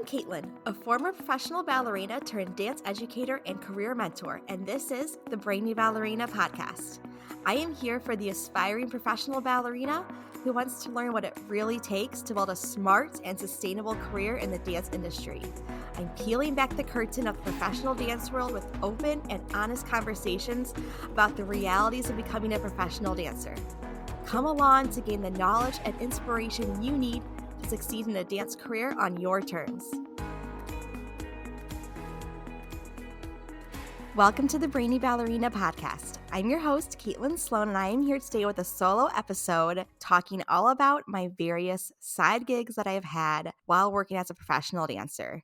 Caitlin, a former professional ballerina turned dance educator and career mentor, and this is the Brainy Ballerina podcast. I am here for the aspiring professional ballerina who wants to learn what it really takes to build a smart and sustainable career in the dance industry. I'm peeling back the curtain of the professional dance world with open and honest conversations about the realities of becoming a professional dancer. Come along to gain the knowledge and inspiration you need to succeed in a dance career on your terms. Welcome to the Brainy Ballerina podcast. I'm your host, Caitlin Sloan, and I am here today with a solo episode talking all about my various side gigs that I have had while working as a professional dancer.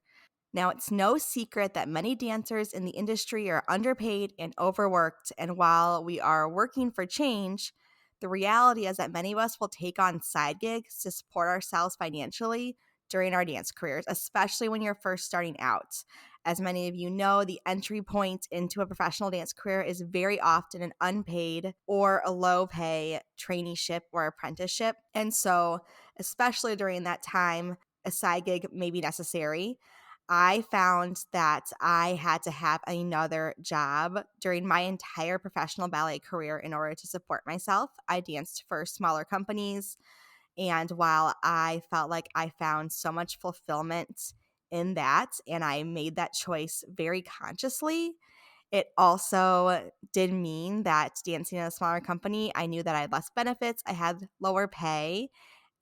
Now, it's no secret that many dancers in the industry are underpaid and overworked, and while we are working for change, the reality is that many of us will take on side gigs to support ourselves financially during our dance careers, especially when you're first starting out. As many of you know, the entry point into a professional dance career is very often an unpaid or a low pay traineeship or apprenticeship. And so, especially during that time, a side gig may be necessary. I found that I had to have another job during my entire professional ballet career in order to support myself. I danced for smaller companies, and while I felt like I found so much fulfillment in that, and I made that choice very consciously, it also did mean that dancing in a smaller company, I knew that I had less benefits, I had lower pay,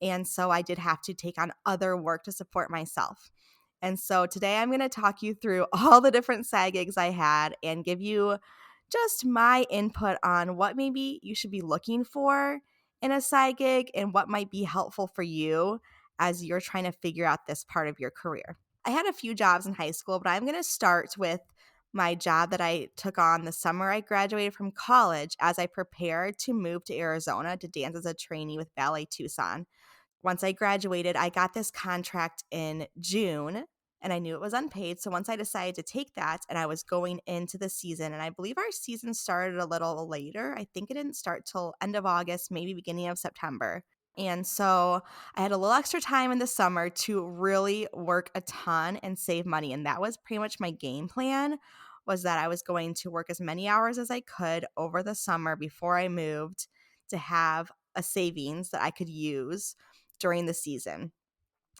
and so I did have to take on other work to support myself. And so today I'm going to talk you through all the different side gigs I had and give you just my input on what maybe you should be looking for in a side gig and what might be helpful for you as you're trying to figure out this part of your career. I had a few jobs in high school, but I'm going to start with my job that I took on the summer I graduated from college as I prepared to move to Arizona to dance as a trainee with Ballet Tucson. Once I graduated, I got this contract in June and I knew it was unpaid. So once I decided to take that and I was going into the season, and I believe our season started a little later. I think it didn't start till end of August, maybe beginning of September. And so I had a little extra time in the summer to really work a ton and save money. And that was pretty much my game plan, was that I was going to work as many hours as I could over the summer before I moved to have a savings that I could use during the season.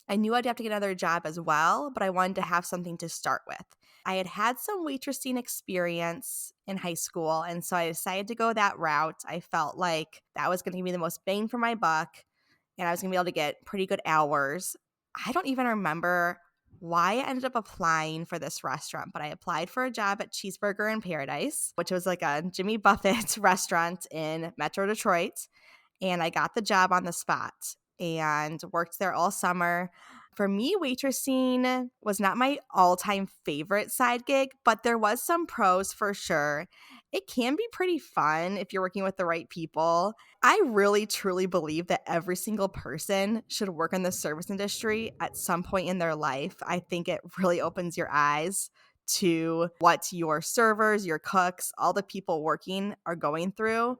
I knew I'd have to get another job as well, but I wanted to have something to start with. I had had some waitressing experience in high school, and so I decided to go that route. I felt like that was going to be the most bang for my buck, and I was going to be able to get pretty good hours. I don't even remember why I ended up applying for this restaurant, but I applied for a job at Cheeseburger in Paradise, which was like a Jimmy Buffett restaurant in Metro Detroit, and I got the job on the spot and worked there all summer. For me, waitressing was not my all-time favorite side gig, but there was some pros for sure. It can be pretty fun if you're working with the right people. I really, truly believe that every single person should work in the service industry at some point in their life. I think it really opens your eyes to what your servers, your cooks, all the people working are going through,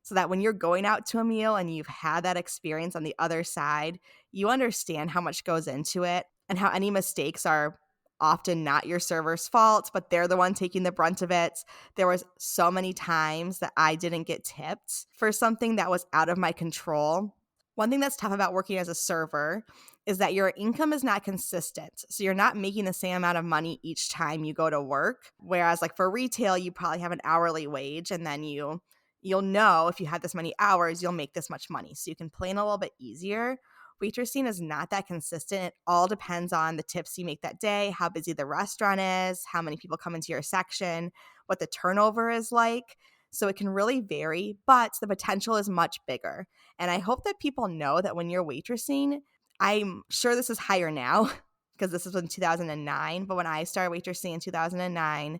so that when you're going out to a meal and you've had that experience on the other side, you understand how much goes into it and how any mistakes are often not your server's fault, but they're the one taking the brunt of it. There was so many times that I didn't get tipped for something that was out of my control. One thing that's tough about working as a server is that your income is not consistent. So you're not making the same amount of money each time you go to work. Whereas like for retail, you probably have an hourly wage, and then you'll know if you have this many hours, you'll make this much money. So you can plan a little bit easier. Waitressing is not that consistent. It all depends on the tips you make that day, how busy the restaurant is, how many people come into your section, what the turnover is like. So it can really vary, but the potential is much bigger. And I hope that people know that when you're waitressing, I'm sure this is higher now because this was in 2009, but when I started waitressing in 2009,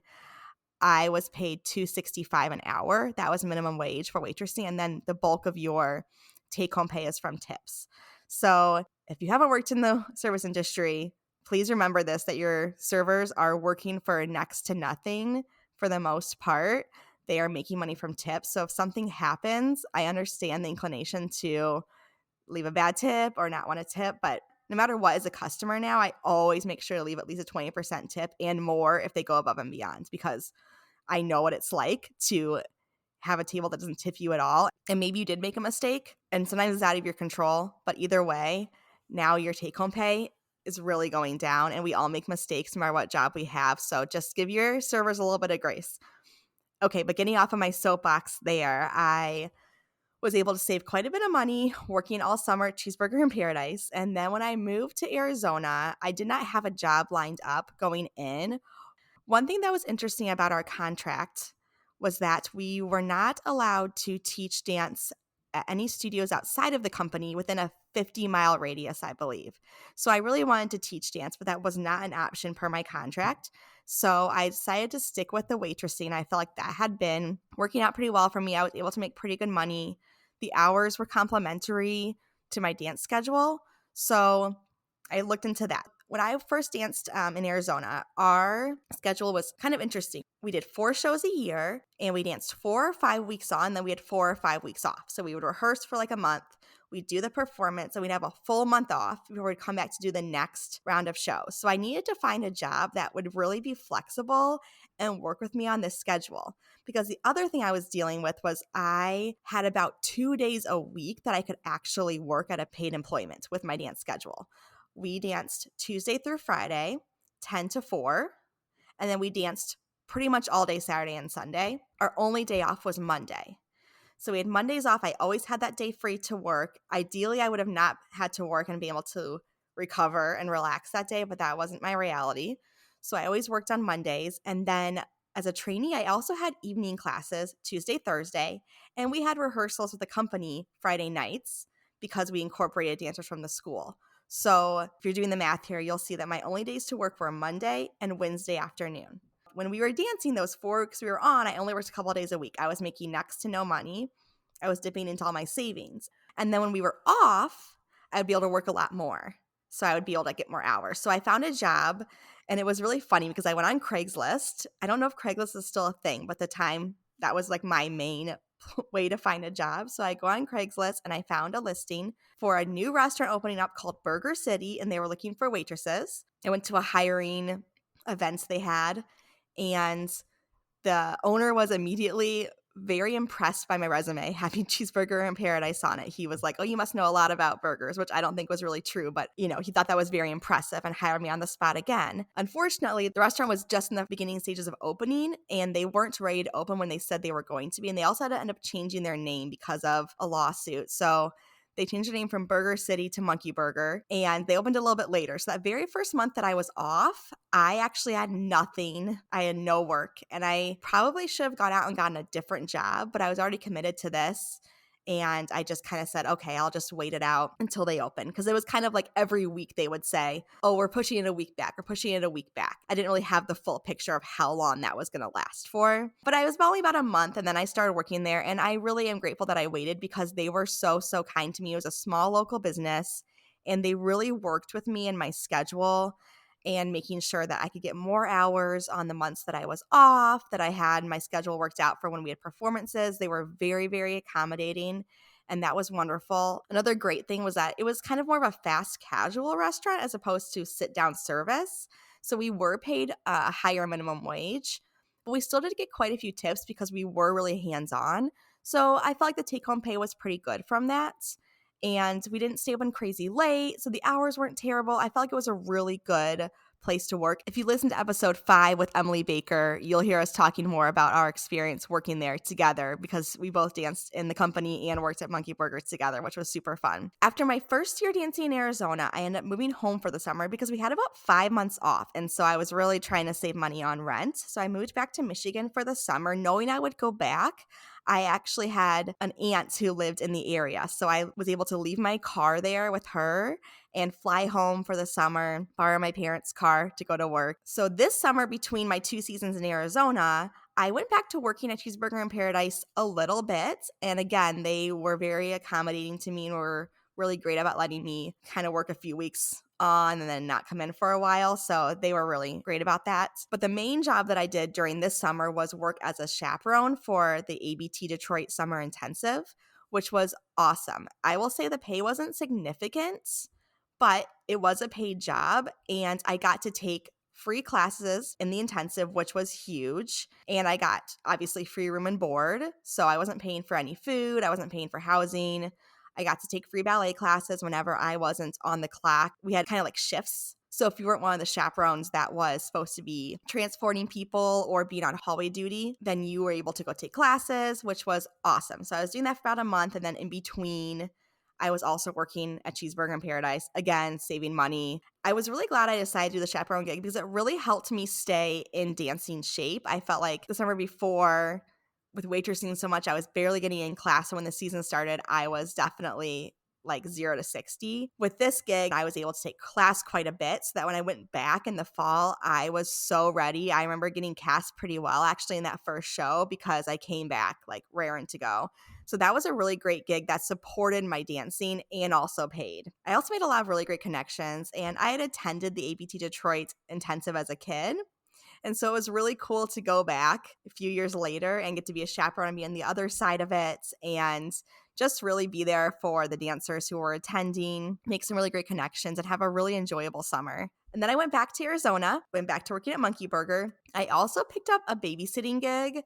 I was paid $2.65 an hour. That was minimum wage for waitressing, and then the bulk of your take-home pay is from tips. So if you haven't worked in the service industry, please remember this, that your servers are working for next to nothing for the most part. They are making money from tips. So if something happens, I understand the inclination to leave a bad tip or not want to tip, but no matter what, as a customer now, I always make sure to leave at least a 20% tip and more if they go above and beyond, because I know what it's like to have a table that doesn't tip you at all. And maybe you did make a mistake, and sometimes it's out of your control. But either way, now your take home pay is really going down, and we all make mistakes no matter what job we have. So just give your servers a little bit of grace. Okay, but getting off of my soapbox there, I was able to save quite a bit of money working all summer at Cheeseburger in Paradise. And then when I moved to Arizona, I did not have a job lined up going in. One thing that was interesting about our contract was that we were not allowed to teach dance at any studios outside of the company within a 50-mile radius, I believe. So I really wanted to teach dance, but that was not an option per my contract. So I decided to stick with the waitressing. I felt like that had been working out pretty well for me. I was able to make pretty good money. The hours were complementary to my dance schedule. So I looked into that. When I first danced in Arizona, our schedule was kind of interesting. We did 4 shows a year, and we danced 4 or 5 weeks on, then we had 4 or 5 weeks off. So we would rehearse for like a month. We'd do the performance, and we'd have a full month off before we'd come back to do the next round of shows. So I needed to find a job that would really be flexible and work with me on this schedule. Because the other thing I was dealing with was I had about 2 days a week that I could actually work at a paid employment with my dance schedule. We danced Tuesday through Friday, 10 to 4, and then we danced pretty much all day Saturday and Sunday. Our only day off was Monday. So we had Mondays off. I always had that day free to work. Ideally, I would have not had to work and be able to recover and relax that day, but that wasn't my reality. So I always worked on Mondays. And then as a trainee, I also had evening classes Tuesday, Thursday, and we had rehearsals with the company Friday nights because we incorporated dancers from the school. So if you're doing the math here, you'll see that my only days to work were Monday and Wednesday afternoon. When we were dancing those 4 weeks we were on, I only worked a couple of days a week. I was making next to no money. I was dipping into all my savings. And then when we were off, I'd be able to work a lot more. So I would be able to get more hours. So I found a job, and it was really funny because I went on Craigslist. I don't know if Craigslist is still a thing, but at the time that was like my main way to find a job. So I go on Craigslist and I found a listing for a new restaurant opening up called Burger City, and they were looking for waitresses. I went to a hiring event they had, and the owner was immediately very impressed by my resume, having Cheeseburger in Paradise on it. He was like, "Oh, you must know a lot about burgers," which I don't think was really true, but he thought that was very impressive and hired me on the spot again. Unfortunately, the restaurant was just in the beginning stages of opening, and they weren't ready to open when they said they were going to be, and they also had to end up changing their name because of a lawsuit. So they changed their name from Burger City to Monkey Burger, and they opened a little bit later. So that very first month that I was off, I actually had nothing. I had no work, and I probably should have gone out and gotten a different job, but I was already committed to this. And I just kind of said, okay, I'll just wait it out until they open. Because it was kind of like every week they would say, oh, we're pushing it a week back. We're pushing it a week back. I didn't really have the full picture of how long that was going to last for. But I was only about a month, and then I started working there. And I really am grateful that I waited because they were so, so kind to me. It was a small local business, and they really worked with me and my schedule and making sure that I could get more hours on the months that I was off, that I had my schedule worked out for when we had performances. They were very, very accommodating, and that was wonderful. Another great thing was that it was kind of more of a fast casual restaurant as opposed to sit-down service. So we were paid a higher minimum wage, but we still did get quite a few tips because we were really hands-on. So I felt like the take-home pay was pretty good from that. And we didn't stay open crazy late, so the hours weren't terrible. I felt like it was a really good place to work. If you listen to episode 5 with Emily Baker, you'll hear us talking more about our experience working there together because we both danced in the company and worked at Monkey Burger together, which was super fun. After my first year dancing in Arizona, I ended up moving home for the summer because we had about 5 months off. And so I was really trying to save money on rent. So I moved back to Michigan for the summer, knowing I would go back. I actually had an aunt who lived in the area. So I was able to leave my car there with her and fly home for the summer, borrow my parents' car to go to work. So this summer, between my 2 seasons in Arizona, I went back to working at Cheeseburger in Paradise a little bit. And again, they were very accommodating to me and were really great about letting me kind of work a few weeks on and then not come in for a while. So they were really great about that. But the main job that I did during this summer was work as a chaperone for the ABT Detroit Summer Intensive, which was awesome. I will say the pay wasn't significant, but it was a paid job and I got to take free classes in the intensive, which was huge. And I got obviously free room and board. So I wasn't paying for any food, I wasn't paying for housing. I got to take free ballet classes whenever I wasn't on the clock. We had kind of like shifts. So if you weren't one of the chaperones that was supposed to be transporting people or being on hallway duty, then you were able to go take classes, which was awesome. So I was doing that for about a month. And then in between, I was also working at Cheeseburger in Paradise, again, saving money. I was really glad I decided to do the chaperone gig because it really helped me stay in dancing shape. I felt like the summer before, with waitressing so much, I was barely getting in class. So when the season started, I was definitely like 0 to 60. With this gig, I was able to take class quite a bit so that when I went back in the fall, I was so ready. I remember getting cast pretty well actually in that first show because I came back like raring to go. So that was a really great gig that supported my dancing and also paid. I also made a lot of really great connections, and I had attended the ABT Detroit intensive as a kid. And so it was really cool to go back a few years later and get to be a chaperone and be on the other side of it and just really be there for the dancers who were attending, make some really great connections, and have a really enjoyable summer. And then I went back to Arizona, went back to working at Monkey Burger. I also picked up a babysitting gig,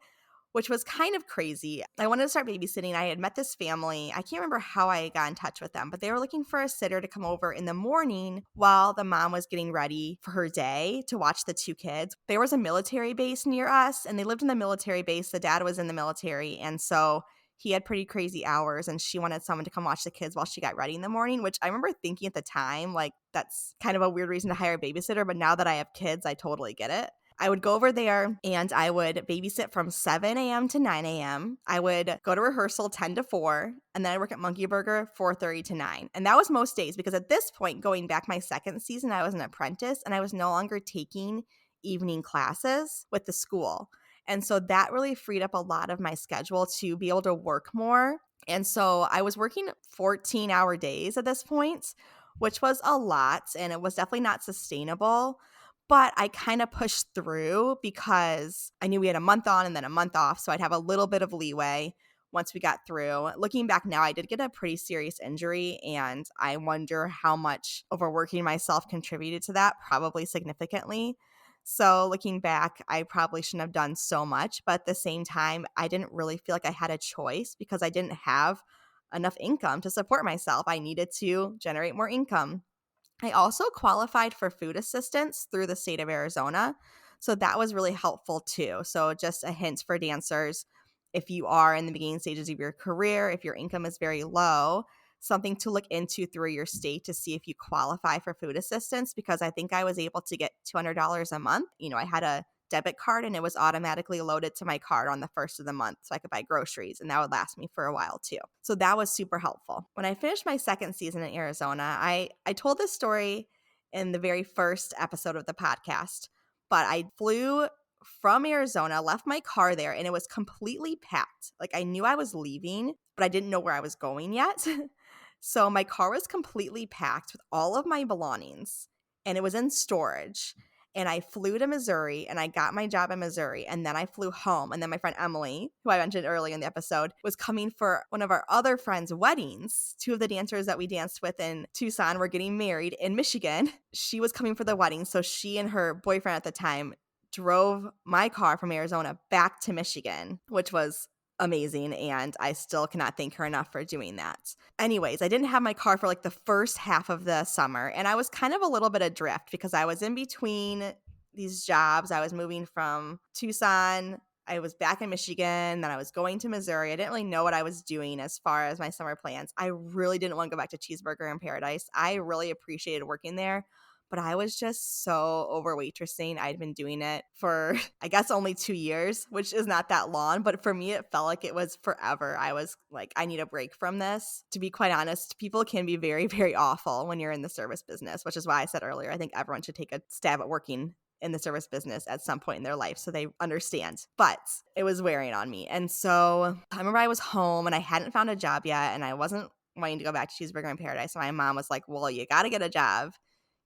which was kind of crazy. I wanted to start babysitting. I had met this family. I can't remember how I got in touch with them, but they were looking for a sitter to come over in the morning while the mom was getting ready for her day to watch the two kids. There was a military base near us, and they lived in the military base. The dad was in the military, and so he had pretty crazy hours, and she wanted someone to come watch the kids while she got ready in the morning, which I remember thinking at the time, like, that's kind of a weird reason to hire a babysitter, but now that I have kids, I totally get it. I would go over there and I would babysit from 7 a.m. to 9 a.m. I would go to rehearsal 10 to 4, and then I work at Monkey Burger 4:30 to 9. And that was most days because at this point, going back my second season, I was an apprentice and I was no longer taking evening classes with the school. And so that really freed up a lot of my schedule to be able to work more. And so I was working 14-hour days at this point, which was a lot, and it was definitely not sustainable. But I kind of pushed through because I knew we had a month on and then a month off. So I'd have a little bit of leeway once we got through. Looking back now, I did get a pretty serious injury, and I wonder how much overworking myself contributed to that, probably significantly. So looking back, I probably shouldn't have done so much. But at the same time, I didn't really feel like I had a choice because I didn't have enough income to support myself. I needed to generate more income. I also qualified for food assistance through the state of Arizona. So that was really helpful too. So just a hint for dancers, if you are in the beginning stages of your career, if your income is very low, something to look into through your state to see if you qualify for food assistance, because I think I was able to get $200 a month. You know, I had a debit card and it was automatically loaded to my card on the first of the month so I could buy groceries, and that would last me for a while too. So that was super helpful. When I finished my second season in Arizona, I told this story in the very first episode of the podcast, but I flew from Arizona, left my car there, and it was completely packed. Like I knew I was leaving, but I didn't know where I was going yet. So my car was completely packed with all of my belongings, and it was in storage. And I flew to Missouri, and I got my job in Missouri, and then I flew home. And then my friend Emily, who I mentioned earlier in the episode, was coming for one of our other friends' weddings. Two of the dancers that we danced with in Tucson were getting married in Michigan. She was coming for the wedding, so she and her boyfriend at the time drove my car from Arizona back to Michigan, which was amazing, and I still cannot thank her enough for doing that. Anyways, I didn't have my car for like the first half of the summer, and I was kind of a little bit adrift because I was in between these jobs. I was moving from Tucson, I was back in Michigan, then I was going to Missouri. I didn't really know what I was doing as far as my summer plans. I really didn't want to go back to Cheeseburger in Paradise. I really appreciated working there, but I was just so over waitressing. I'd been doing it for, I guess, only 2 years, which is not that long. But for me, it felt like it was forever. I was like, I need a break from this. To be quite honest, people can be very, very awful when you're in the service business, which is why I said earlier, I think everyone should take a stab at working in the service business at some point in their life so they understand. But it was wearing on me. And so I remember I was home and I hadn't found a job yet, and I wasn't wanting to go back to Cheeseburger in Paradise. So my mom was like, well, you got to get a job.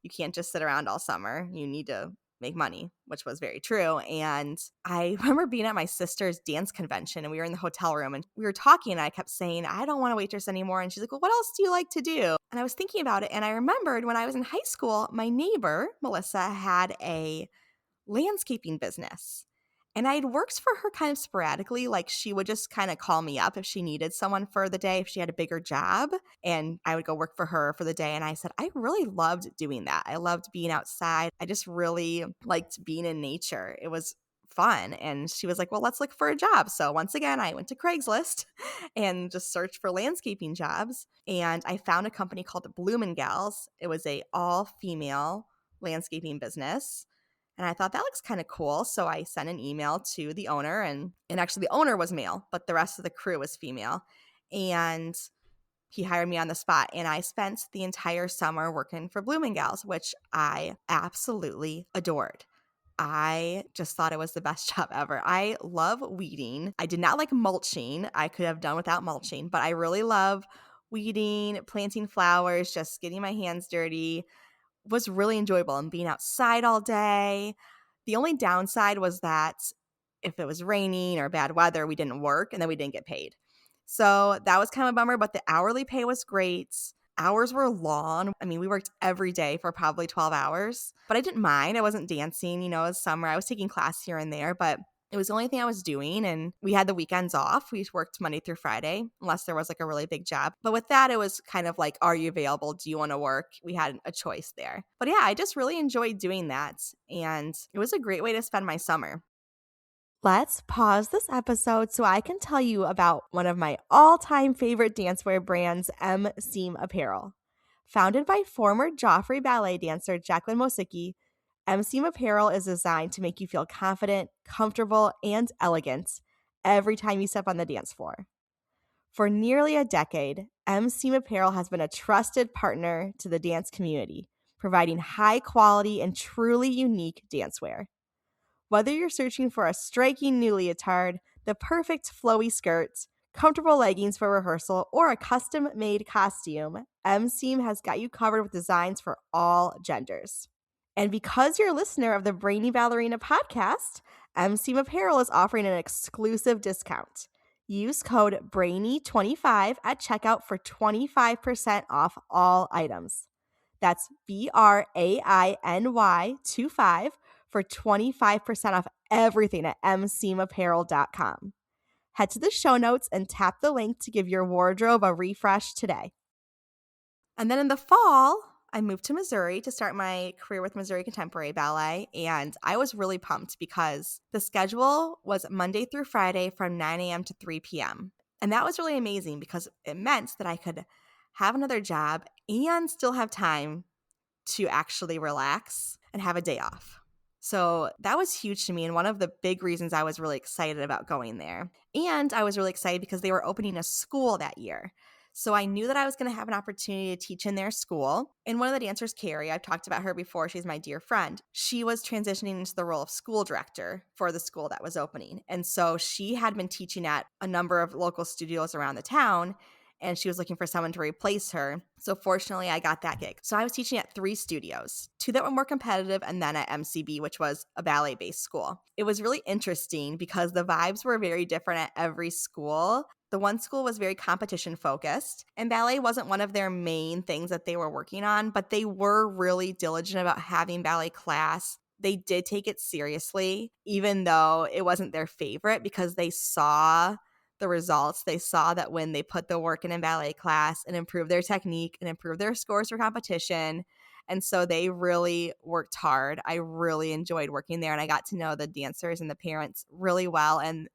You can't just sit around all summer. You need to make money, which was very true. And I remember being at my sister's dance convention and we were in the hotel room and we were talking and I kept saying, I don't want to waitress anymore. And she's like, well, what else do you like to do? And I was thinking about it and I remembered when I was in high school, my neighbor, Melissa, had a landscaping business. And I'd worked for her kind of sporadically. Like she would just kind of call me up if she needed someone for the day, if she had a bigger job. And I would go work for her for the day. And I said, I really loved doing that. I loved being outside. I just really liked being in nature. It was fun. And she was like, well, let's look for a job. So once again, I went to Craigslist and just searched for landscaping jobs. And I found a company called Bloomingals. It was a all-female landscaping business. And I thought that looks kind of cool. So I sent an email to the owner and actually the owner was male, but the rest of the crew was female. And he hired me on the spot. And I spent the entire summer working for Bloomingals, which I absolutely adored. I just thought it was the best job ever. I love weeding. I did not like mulching. I could have done without mulching, but I really love weeding, planting flowers, just getting my hands dirty was really enjoyable and being outside all day. The only downside was that if it was raining or bad weather, we didn't work and then we didn't get paid. So that was kind of a bummer, but the hourly pay was great. Hours were long. I mean, we worked every day for probably 12 hours, but I didn't mind. I wasn't dancing, it was summer. I was taking class here and there, but it was the only thing I was doing. And we had the weekends off. We worked Monday through Friday, unless there was like a really big job. But with that, it was kind of like, are you available? Do you want to work? We had a choice there. But yeah, I just really enjoyed doing that. And it was a great way to spend my summer. Let's pause this episode so I can tell you about one of my all-time favorite dancewear brands, M Seam Apparel. Founded by former Joffrey ballet dancer Jacqueline Mosicki, M Seam Apparel is designed to make you feel confident, comfortable, and elegant every time you step on the dance floor. For nearly a decade, M Seam Apparel has been a trusted partner to the dance community, providing high-quality and truly unique dancewear. Whether you're searching for a striking new leotard, the perfect flowy skirt, comfortable leggings for rehearsal, or a custom-made costume, M Seam has got you covered with designs for all genders. And because you're a listener of the Brainy Ballerina podcast, M Seam Apparel is offering an exclusive discount. Use code BRAINY25 at checkout for 25% off all items. That's BRAINY25 for 25% off everything at mseamapparel.com. Head to the show notes and tap the link to give your wardrobe a refresh today. And then in the fall, I moved to Missouri to start my career with Missouri Contemporary Ballet, and I was really pumped because the schedule was Monday through Friday from 9 a.m. to 3 p.m. And that was really amazing because it meant that I could have another job and still have time to actually relax and have a day off. So that was huge to me and one of the big reasons I was really excited about going there. And I was really excited because they were opening a school that year. So I knew that I was going to have an opportunity to teach in their school. And one of the dancers, Carrie, I've talked about her before. She's my dear friend. She was transitioning into the role of school director for the school that was opening. And so she had been teaching at a number of local studios around the town. And she was looking for someone to replace her. So fortunately, I got that gig. So I was teaching at 3 studios, 2 that were more competitive, and then at MCB, which was a ballet-based school. It was really interesting because the vibes were very different at every school. The one school was very competition-focused, and ballet wasn't one of their main things that they were working on, but they were really diligent about having ballet class. They did take it seriously, even though it wasn't their favorite, because they saw the results. They saw that when they put the work in ballet class and improved their technique and improved their scores for competition. And so they really worked hard. I really enjoyed working there and I got to know the dancers and the parents really well. And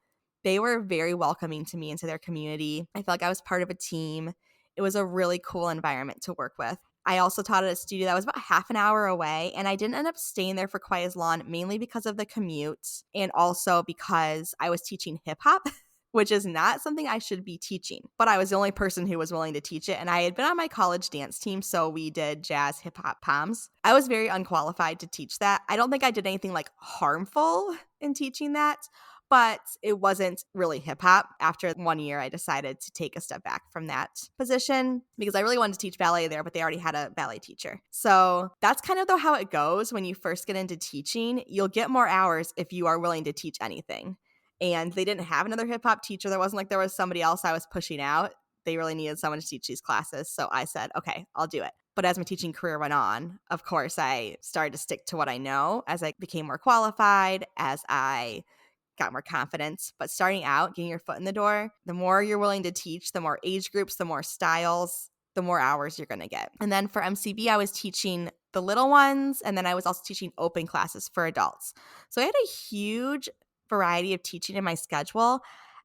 they were very welcoming to me into their community. I felt like I was part of a team. It was a really cool environment to work with. I also taught at a studio that was about half an hour away, and I didn't end up staying there for quite as long, mainly because of the commute and also because I was teaching hip hop. Which is not something I should be teaching. But I was the only person who was willing to teach it. And I had been on my college dance team, so we did jazz, hip hop, poms. I was very unqualified to teach that. I don't think I did anything like harmful in teaching that, but it wasn't really hip hop. After 1 year, I decided to take a step back from that position because I really wanted to teach ballet there, but they already had a ballet teacher. So that's kind of though how it goes when you first get into teaching. You'll get more hours if you are willing to teach anything. And they didn't have another hip hop teacher. There wasn't like there was somebody else I was pushing out. They really needed someone to teach these classes. So I said, okay, I'll do it. But as my teaching career went on, of course, I started to stick to what I know as I became more qualified, as I got more confidence. But starting out, getting your foot in the door, the more you're willing to teach, the more age groups, the more styles, the more hours you're going to get. And then for MCB, I was teaching the little ones, and then I was also teaching open classes for adults. So I had a huge variety of teaching in my schedule.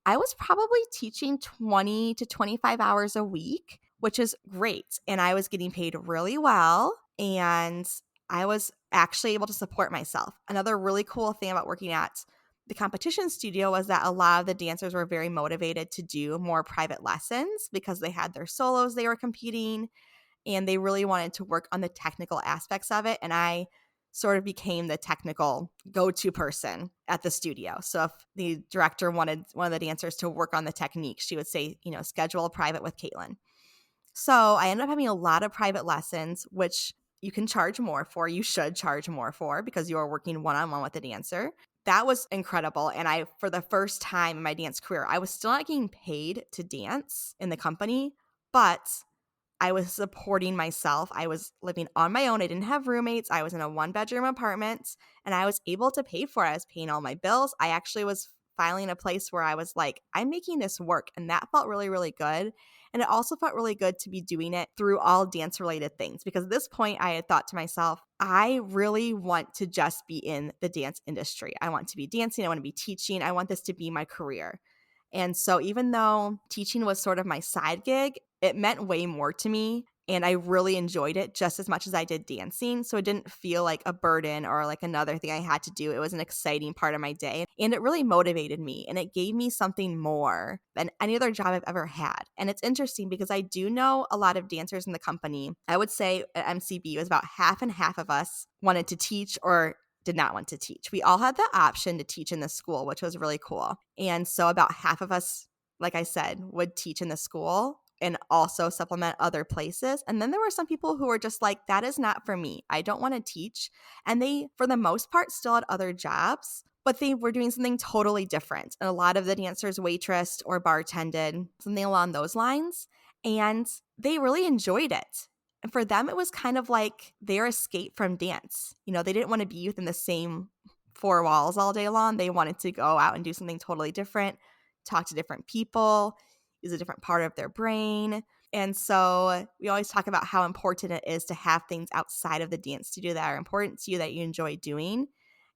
I was probably teaching 20 to 25 hours a week, which is great. And I was getting paid really well. And I was actually able to support myself. Another really cool thing about working at the competition studio was that a lot of the dancers were very motivated to do more private lessons because they had their solos they were competing, and they really wanted to work on the technical aspects of it. And I sort of became the technical go-to person at the studio. So if the director wanted one of the dancers to work on the technique, she would say, schedule a private with Caitlin. So I ended up having a lot of private lessons, which you can charge more for. You should charge more for because you are working one-on-one with the dancer. That was incredible. And for the first time in my dance career, I was still not getting paid to dance in the company, but I was supporting myself. I was living on my own. I didn't have roommates. I was in a 1-bedroom apartment, and I was able to pay for it. I was paying all my bills. I actually was filing a place where I was like, I'm making this work. And that felt really, really good. And it also felt really good to be doing it through all dance related things, because at this point I had thought to myself, I really want to just be in the dance industry. I want to be dancing. I want to be teaching. I want this to be my career. And so even though teaching was sort of my side gig, it meant way more to me. And I really enjoyed it just as much as I did dancing. So it didn't feel like a burden or like another thing I had to do. It was an exciting part of my day. And it really motivated me. And it gave me something more than any other job I've ever had. And it's interesting because I do know a lot of dancers in the company. I would say at MCB, it was about half and half of us wanted to teach or did not want to teach. We all had the option to teach in the school, which was really cool. And so about half of us, like I said, would teach in the school and also supplement other places. And then there were some people who were just like, that is not for me. I don't want to teach. And they, for the most part, still had other jobs, but they were doing something totally different. And a lot of the dancers waitressed or bartended, something along those lines. And they really enjoyed it. And for them, it was kind of like their escape from dance. They didn't want to be within the same 4 walls all day long. They wanted to go out and do something totally different, talk to different people, use a different part of their brain. And so we always talk about how important it is to have things outside of the dance studio that are important to you, that you enjoy doing.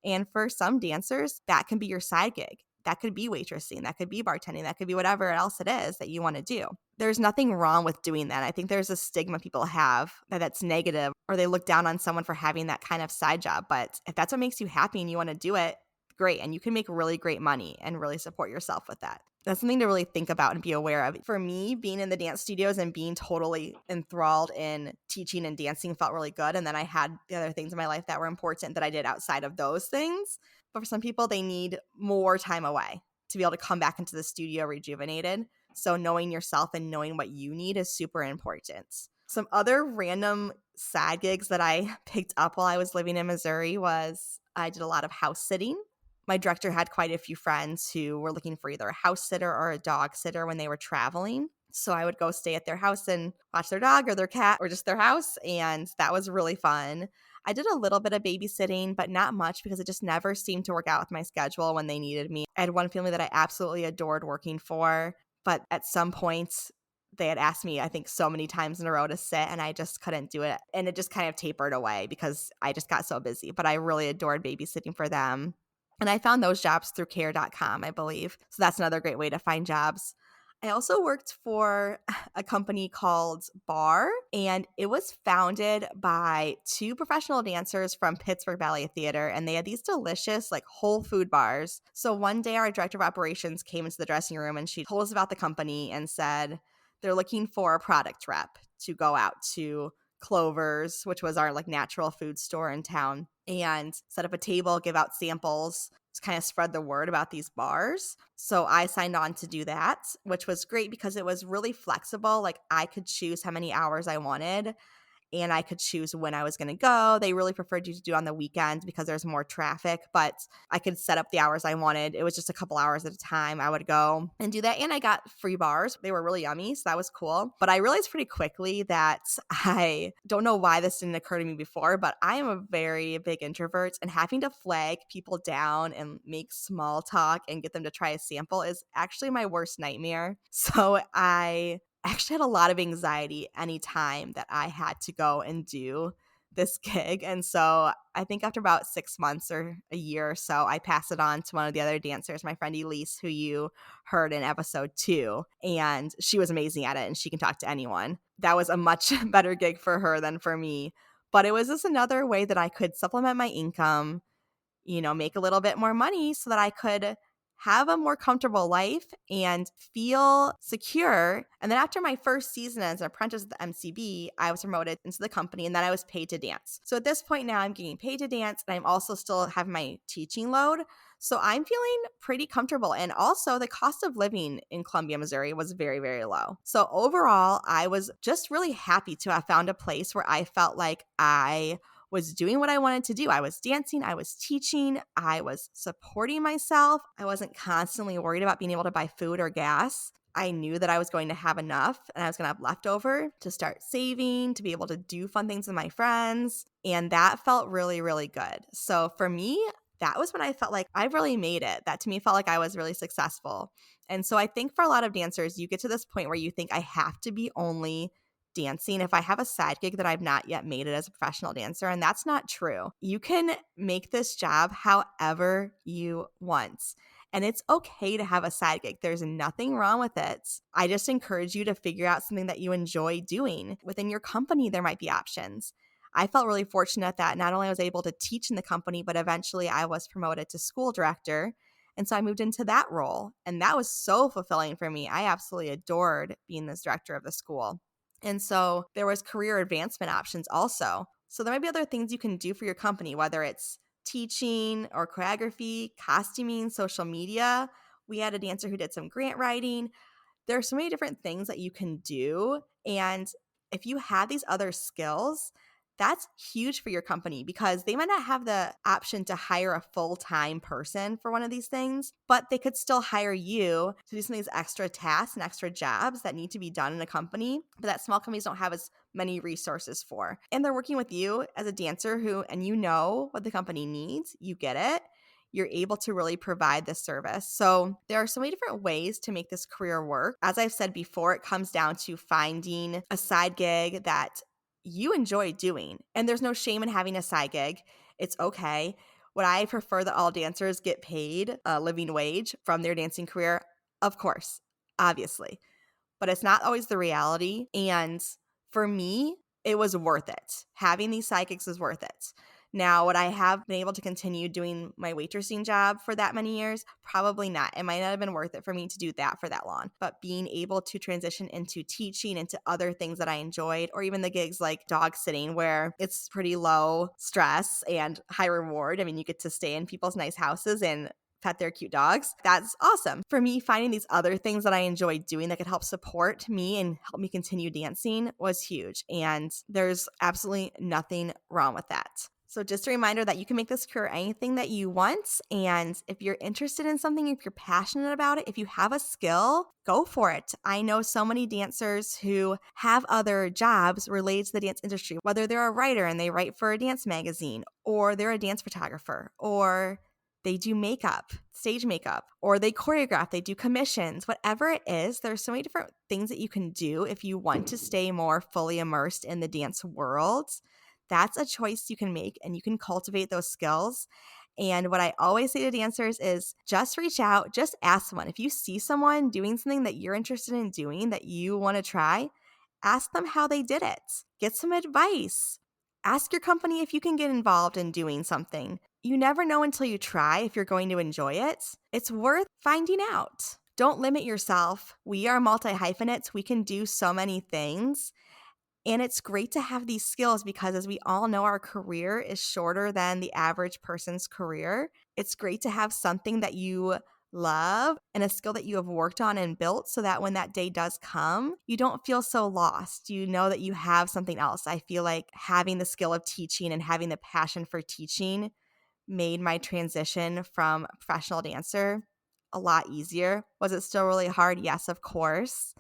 And for some dancers, that can be your side gig. That could be waitressing, that could be bartending, that could be whatever else it is that you want to do. There's nothing wrong with doing that. I think there's a stigma people have that's negative, or they look down on someone for having that kind of side job. But if that's what makes you happy and you want to do it, great. And you can make really great money and really support yourself with that. That's something to really think about and be aware of. For me, being in the dance studios and being totally enthralled in teaching and dancing felt really good. And then I had the other things in my life that were important that I did outside of those things. But for some people, they need more time away to be able to come back into the studio rejuvenated. So knowing yourself and knowing what you need is super important. Some other random side gigs that I picked up while I was living in Missouri was I did a lot of house sitting. My director had quite a few friends who were looking for either a house sitter or a dog sitter when they were traveling. So I would go stay at their house and watch their dog or their cat or just their house. And that was really fun. I did a little bit of babysitting, but not much because it just never seemed to work out with my schedule when they needed me. I had one family that I absolutely adored working for, but at some point they had asked me, I think, so many times in a row to sit, and I just couldn't do it. And it just kind of tapered away because I just got so busy. But I really adored babysitting for them. And I found those jobs through care.com, I believe. So that's another great way to find jobs. I also worked for a company called Bar, and it was founded by 2 professional dancers from Pittsburgh Ballet Theater, and they had these delicious whole food bars. So one day our director of operations came into the dressing room and she told us about the company and said they're looking for a product rep to go out to Clover's, which was our natural food store in town, and set up a table, give out samples to kind of spread the word about these bars. So I signed on to do that, which was great because it was really flexible. Like I could choose how many hours I wanted and I could choose when I was going to go. They really preferred you to do on the weekends because there's more traffic, but I could set up the hours I wanted. It was just a couple hours at a time. I would go and do that. And I got free bars. They were really yummy. So that was cool. But I realized pretty quickly that I don't know why this didn't occur to me before, but I am a very big introvert, and having to flag people down and make small talk and get them to try a sample is actually my worst nightmare. So I actually had a lot of anxiety anytime that I had to go and do this gig. And so I think after about 6 months or a year or so, I passed it on to one of the other dancers, my friend Elise, who you heard in episode 2. And she was amazing at it and she can talk to anyone. That was a much better gig for her than for me. But it was just another way that I could supplement my income, make a little bit more money so that I could have a more comfortable life and feel secure. And then after my first season as an apprentice at the MCB, I was promoted into the company and then I was paid to dance. So at this point now I'm getting paid to dance and I'm also still have my teaching load. So I'm feeling pretty comfortable. And also the cost of living in Columbia, Missouri was very, very low. So overall, I was just really happy to have found a place where I felt like I was doing what I wanted to do. I was dancing, I was teaching, I was supporting myself. I wasn't constantly worried about being able to buy food or gas. I knew that I was going to have enough and I was going to have leftover to start saving, to be able to do fun things with my friends. And that felt really, really good. So for me, that was when I felt like I really made it. That to me felt like I was really successful. And so I think for a lot of dancers, you get to this point where you think I have to be only dancing if I have a side gig that I've not yet made it as a professional dancer. And that's not true. You can make this job however you want. And it's okay to have a side gig. There's nothing wrong with it. I just encourage you to figure out something that you enjoy doing. Within your company, there might be options. I felt really fortunate that not only I was able to teach in the company, but eventually I was promoted to school director. And so I moved into that role. And that was so fulfilling for me. I absolutely adored being this director of the school. And so there was career advancement options also. So there might be other things you can do for your company, whether it's teaching or choreography, costuming, social media. We had a dancer who did some grant writing. There are so many different things that you can do. And if you have these other skills, that's huge for your company because they might not have the option to hire a full-time person for one of these things, but they could still hire you to do some of these extra tasks and extra jobs that need to be done in a company, but that small companies don't have as many resources for. And they're working with you as a dancer and you know what the company needs, you get it. You're able to really provide this service. So there are so many different ways to make this career work. As I've said before, it comes down to finding a side gig that you enjoy doing. And there's no shame in having a side gig. It's okay. Would I prefer that all dancers get paid a living wage from their dancing career? Of course, obviously. But it's not always the reality. And for me, it was worth it. Having these side gigs is worth it. Now, would I have been able to continue doing my waitressing job for that many years? Probably not. It might not have been worth it for me to do that for that long. But being able to transition into teaching, into other things that I enjoyed, or even the gigs like dog sitting, where it's pretty low stress and high reward. I mean, you get to stay in people's nice houses and pet their cute dogs. That's awesome. For me, finding these other things that I enjoy doing that could help support me and help me continue dancing was huge. And there's absolutely nothing wrong with that. So just a reminder that you can make this career anything that you want. And if you're interested in something, if you're passionate about it, if you have a skill, go for it. I know so many dancers who have other jobs related to the dance industry, whether they're a writer and they write for a dance magazine, or they're a dance photographer, or they do makeup, stage makeup, or they choreograph, they do commissions, whatever it is. There's so many different things that you can do if you want to stay more fully immersed in the dance world. That's a choice you can make and you can cultivate those skills. And what I always say to dancers is just reach out, just ask someone. If you see someone doing something that you're interested in doing that you want to try, ask them how they did it. Get some advice. Ask your company if you can get involved in doing something. You never know until you try if you're going to enjoy it. It's worth finding out. Don't limit yourself. We are multi-hyphenates. We can do so many things. And it's great to have these skills because, as we all know, our career is shorter than the average person's career. It's great to have something that you love and a skill that you have worked on and built so that when that day does come, you don't feel so lost. You know that you have something else. I feel like having the skill of teaching and having the passion for teaching made my transition from a professional dancer a lot easier. Was it still really hard? Yes, of course.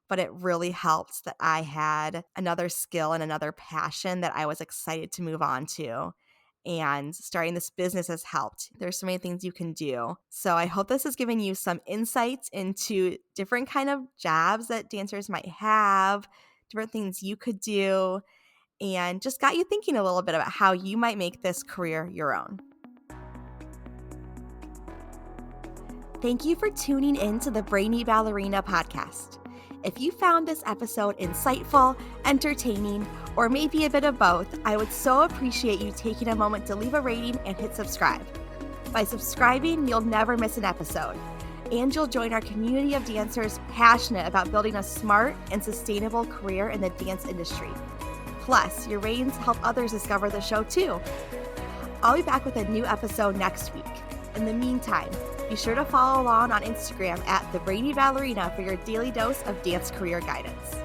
But it really helped that I had another skill and another passion that I was excited to move on to. And starting this business has helped. There's so many things you can do. So I hope this has given you some insights into different kind of jobs that dancers might have, different things you could do, and just got you thinking a little bit about how you might make this career your own. Thank you for tuning in to the Brainy Ballerina podcast. If you found this episode insightful, entertaining, or maybe a bit of both, I would so appreciate you taking a moment to leave a rating and hit subscribe. By subscribing, you'll never miss an episode, and you'll join our community of dancers passionate about building a smart and sustainable career in the dance industry. Plus, your ratings help others discover the show too. I'll be back with a new episode next week. In the meantime, be sure to follow along on Instagram at The Brainy Ballerina for your daily dose of dance career guidance.